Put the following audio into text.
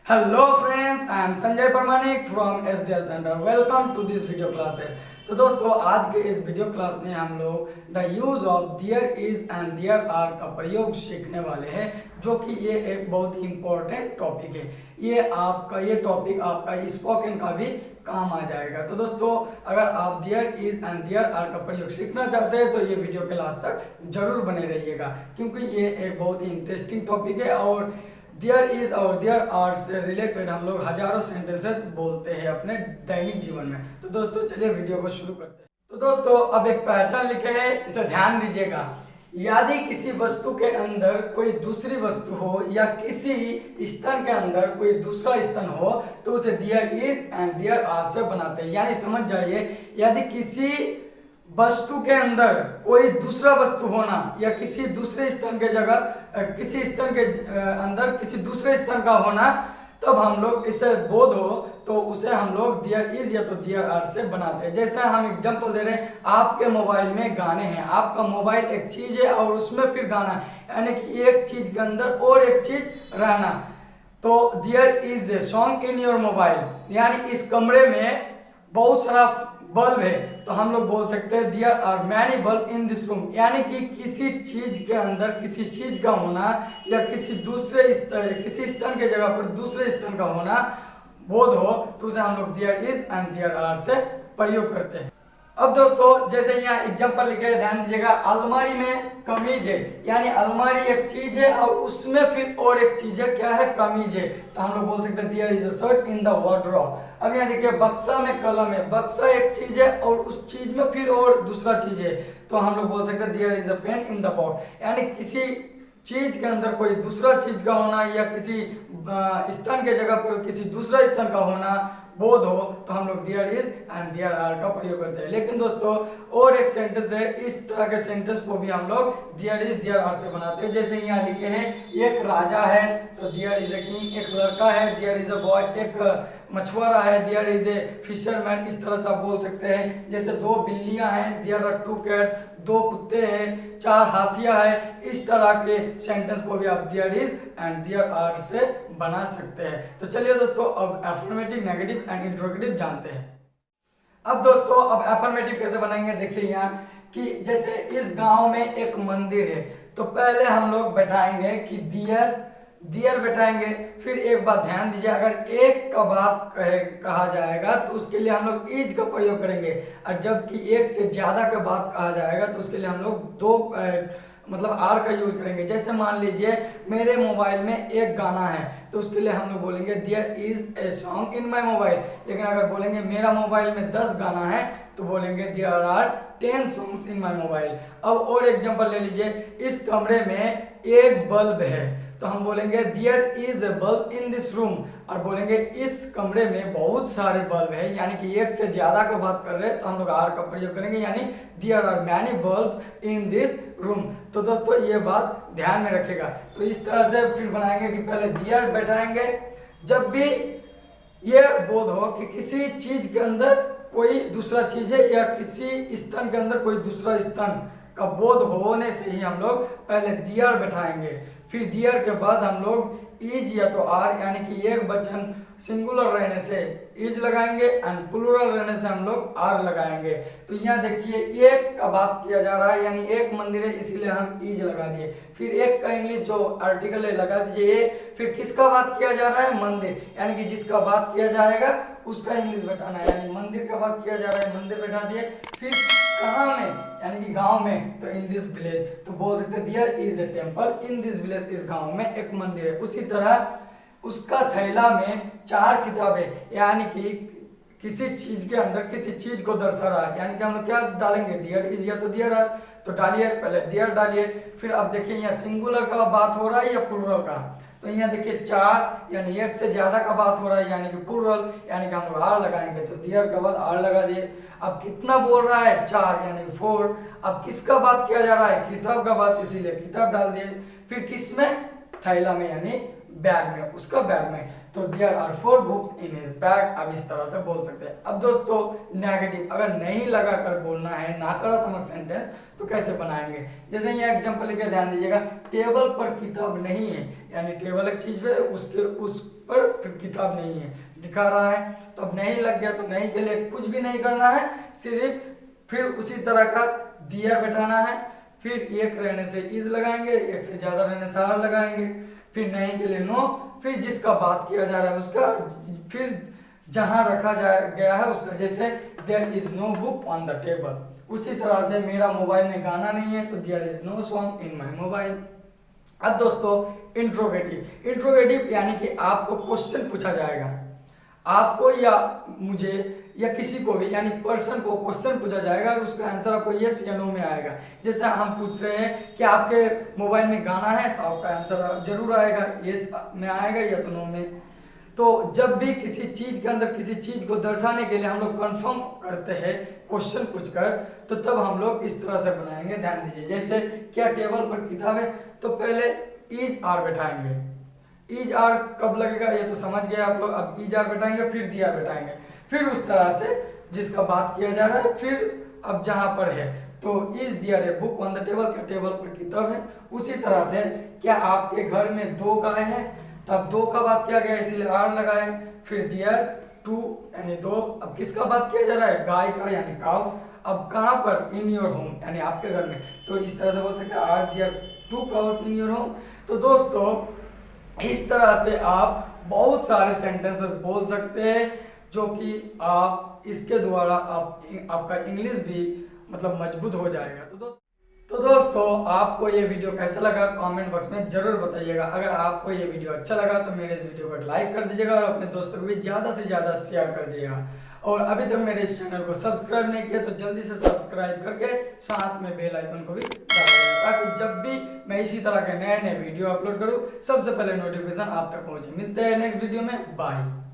Hello friends, I am Sanjay Paramanik from SDL centre. Welcome to this video classes. तो दोस्तों, आज के इस वीडियो क्लास में हम लोग the use of there is and there are का प्रयोग सीखने वाले हैं, जो कि ये एक बहुत ही इम्पोर्टेंट टॉपिक है। ये टॉपिक आपका स्पोकन का भी काम आ जाएगा। तो दोस्तों, अगर आप there is and there are का प्रयोग सीखना चाहते हैं तो ये वीडियो के लास्ट तक जरूर बने रहिएगा, क्योंकि ये एक बहुत ही इंटरेस्टिंग टॉपिक है। और देयर इज और देयर आर से रिलेटेड हम लोग हजारों सेंटेंसेस बोलते हैं अपने दैनिक जीवन में। तो दोस्तों, चलिए वीडियो को शुरू करते हैं। तो दोस्तों, अब एक पहचान लिखे हैं, इसे ध्यान दीजिएगा। यदि किसी वस्तु के अंदर कोई दूसरी वस्तु हो या किसी स्तन के अंदर कोई दूसरा स्तन हो तो उसे there is and there are से बनाते हैं। यानी समझ जाइए, यदि किसी वस्तु के अंदर कोई दूसरा वस्तु होना या किसी दूसरे स्तन के जगह किसी स्तन के अंदर किसी दूसरे स्तन का होना, तब हम लोग इसे बोध हो तो उसे हम लोग देयर इज या तो देयर आर से बनाते हैं। जैसे हम एग्जांपल दे रहे हैं, आपके मोबाइल में गाने हैं। आपका मोबाइल एक चीज है और उसमें फिर गाना, यानी कि एक चीज के अंदर और एक चीज रहना। तो there is a song in your mobile, यानी इस कमरे में बहुत सारा बल्ब है, तो हम लोग बोल सकते हैं there are many bulb in this room. यानी कि किसी चीज के अंदर किसी चीज का होना या किसी स्तन के जगह पर दूसरे स्तन का होना बोध हो तो उसे हम लोग there is and there are से प्रयोग करते हैं। अब दोस्तों, जैसे यहाँ एग्जांपल लिखे हैं, ध्यान दीजिएगा। अलमारी में कमीज है, यानी अलमारी एक चीज है और उसमें फिर और एक चीज है, क्या है? कमीज है। तो हम लोग बोल सकते हैं there is a shirt in the wardrobe. अब यहाँ देखिए, बक्सा में कलम है। बक्सा एक चीज है और उस चीज में फिर और दूसरा चीज है, तो हम लोग बोल सकते हैं there is a pen in the box. यानी किसी चीज के अंदर कोई दूसरा चीज का होना या किसी स्तन के जगह पर किसी दूसरा स्तन का होना बोध हो तो हम लोग there is and there are का प्रयोग करते हैं। लेकिन दोस्तों, और एक सेंटेंस है, इस तरह के सेंटेंस को भी हम लोग देयर इज देयर आर से बनाते हैं। जैसे यहाँ लिखे हैं, एक राजा है तो देयर इज ए किंग। एक लड़का है, देयर इज ए बॉय। एक मछुआरा है, देयर इज ए फिशरमैन। इस तरह से आप बोल सकते हैं। जैसे दो बिल्लियां हैं, देयर आर टू कैट्स। दो कुत्ते हैं, चार हाथियां हैं। इस तरह के सेंटेंस को भी आप there is and there are से बना सकते हैं। तो चलिए दोस्तों, अब अफर्मेटिव, नेगेटिव एंड इंट्रोगेटिव जानते हैं। अब दोस्तों, अब अफर्मेटिव कैसे बनाएंगे, देखिए यहाँ कि जैसे इस गांव में एक मंदिर है, तो पहले हम लोग बैठाएंगे कि दियर बैठाएंगे। फिर एक बात ध्यान दीजिए, अगर एक का बात कहा जाएगा तो उसके लिए हम लोग इज का प्रयोग करेंगे, और जबकि एक से ज्यादा का बात कहा जाएगा तो उसके लिए हम लोग दो मतलब आर का यूज करेंगे। जैसे मान लीजिए, मेरे मोबाइल में एक गाना है तो उसके लिए हम लोग बोलेंगे there is a song in my mobile. लेकिन अगर बोलेंगे मेरा मोबाइल में 10 गाना है तो बोलेंगे there are 10 songs in my mobile. अब और एग्जांपल ले लीजिए, इस कमरे में एक बल्ब है तो हम बोलेंगे there is a bulb in this room. और बोलेंगे इस कमरे में बहुत सारे बल्ब है, यानी कि एक से ज्यादा का बात कर रहे हैं तो हम लोग आर का प्रयोग करेंगे, यानी there are many bulb in this room. तो दोस्तों, ये बात ध्यान में रखेगा। तो इस तरह से फिर बनाएंगे कि पहले देयर बैठाएंगे जब भी ये बोध हो कि किसी चीज के अंदर कोई दूसरा चीज है या किसी स्तन के अंदर कोई दूसरा स्तन का बोध होने से ही हम लोग पहले देयर बैठाएंगे। फिर देयर के बाद हम लोग इज या तो आर, यानी कि एक वचन सिंगुलर रहने से इज लगाएंगे एंड प्लूरल रहने से हम लोग आर लगाएंगे। तो यहाँ देखिए, एक का बात किया जा रहा है, यानी एक मंदिर है, इसीलिए हम इज लगा दिए। फिर एक का इंग्लिश जो आर्टिकल है लगा दीजिए ए। फिर किसका बात किया जा रहा है? मंदिर, यानी कि जिसका बात किया जाएगा उसका इंग्लिश बैठाना है, यानी मंदिर का बात किया जा रहा है, मंदिर बैठा दिए। फिर कहाँ में, यानी कि गांव में, तो इन दिस विलेज। तो बोल सकते there is a temple in this village. इस गांव में एक मंदिर है। उसी तरह उसका थैला में 4 किताबें, यानी कि किसी चीज के अंदर किसी चीज को दर्शा रहा है, यानी कि हम लोग क्या डालेंगे? देयर इज या तो देयर आर। तो डालिए, पहले देयर डालिए। फिर अब देखिए, यहाँ सिंगुलर का बात हो रहा है या प्लूरल का। तो यहाँ देखिए 4, यानी एक से ज्यादा का बात हो रहा है, यानी कि प्लूरल, यानी कि हम लोग आर लगाएंगे। तो देयर के बाद आर लगा दिए। अब कितना बोल रहा है? 4, यानी 4। अब किसका बात किया जा रहा है? किताब का बात, इसीलिए किताब डाल दिए। फिर किसमें? थैला में, यानी बैग में, उसका बैग में। तो there are 4 books in his bag, अब इस तरह से बोल सकते हैं। अब दोस्तों नेगेटिव अगर नहीं लगा कर बोलना है नकारात्मक सेंटेंस तो कैसे बनाएंगे, जैसे ये एग्जांपल लेके ध्यान दीजिएगा, टेबल पर किताब नहीं है, यानी टेबल एक चीज है, उसके उस पर फिर किताब नहीं है दिखा रहा है, तो अब नहीं लग गया तो नहीं के लिए कुछ भी नहीं करना है, सिर्फ फिर उसी तरह का दिया बैठाना है, फिर एक रहने से इज लगाएंगे, एक से ज्यादा रहने से आर लगाएंगे, फिर नहीं के लिए नो, फिर जिसका बात किया जा रहा है उसका, फिर जहां रखा गया है उसका, जैसे there is no book on the table, उसी तरह से मेरा मोबाइल में गाना नहीं है तो there is no song in my mobile. अब दोस्तों इंट्रोगेटिव, इंट्रोगेटिव यानी कि आपको क्वेश्चन पूछा जाएगा, आपको या मुझे या किसी को भी, यानी पर्सन को क्वेश्चन पूछा जाएगा और उसका आंसर आपको यस या नो में आएगा। जैसे हम पूछ रहे हैं कि आपके मोबाइल में गाना है, तो आपका आंसर जरूर आएगा, यस में आएगा या तो नो में। तो जब भी किसी चीज के अंदर किसी चीज को दर्शाने के लिए हम लोग कंफर्म करते हैं क्वेश्चन पूछकर, तो तब हम लोग इस तरह से बनाएंगे, ध्यान दीजिए। जैसे क्या टेबल पर किताब है, तो पहले इज आर बैठाएंगे, इज आर कब लगेगा ये तो समझ गए आप लोग। अब इज आर बैठाएंगे, फिर दिया बैठाएंगे, फिर उस तरह से जिसका बात किया जा रहा है, फिर अब जहां पर है तो is there a book on the table, क्या टेबल पर किताब है। उसी तरह से क्या आपके घर में 2 गाय हैं, तब 2 का बात किया गया इसीलिए आर लगाए, फिर दियर 2 यानी 2, अब किसका बात किया जा रहा है, गाय का यानी काउ। अब कहां पर, इन योर होम यानी आपके घर में, तो इस तरह से बोल सकते हैं are there 2 cows in your home. तो दोस्तों इस तरह से आप बहुत सारे सेंटेंसेस बोल सकते हैं, जो कि आप इसके द्वारा आपका इंग्लिश भी मतलब मजबूत हो जाएगा। तो दोस्तों आपको ये वीडियो कैसा लगा कमेंट बॉक्स में जरूर बताइएगा। अगर आपको ये वीडियो अच्छा लगा तो मेरे इस वीडियो को लाइक कर दीजिएगा और अपने दोस्तों को भी ज़्यादा से ज़्यादा शेयर कर दीजिएगा। और अभी तक मेरे इस चैनल को सब्सक्राइब नहीं किया तो जल्दी से सब्सक्राइब करके साथ में बेल आइकन को भी दबा दें, ताकि जब भी मैं इसी तरह के नए नए वीडियो अपलोड करूँ सबसे पहले नोटिफिकेशन आप तक पहुँचे। मिलते हैं नेक्स्ट वीडियो में, बाय।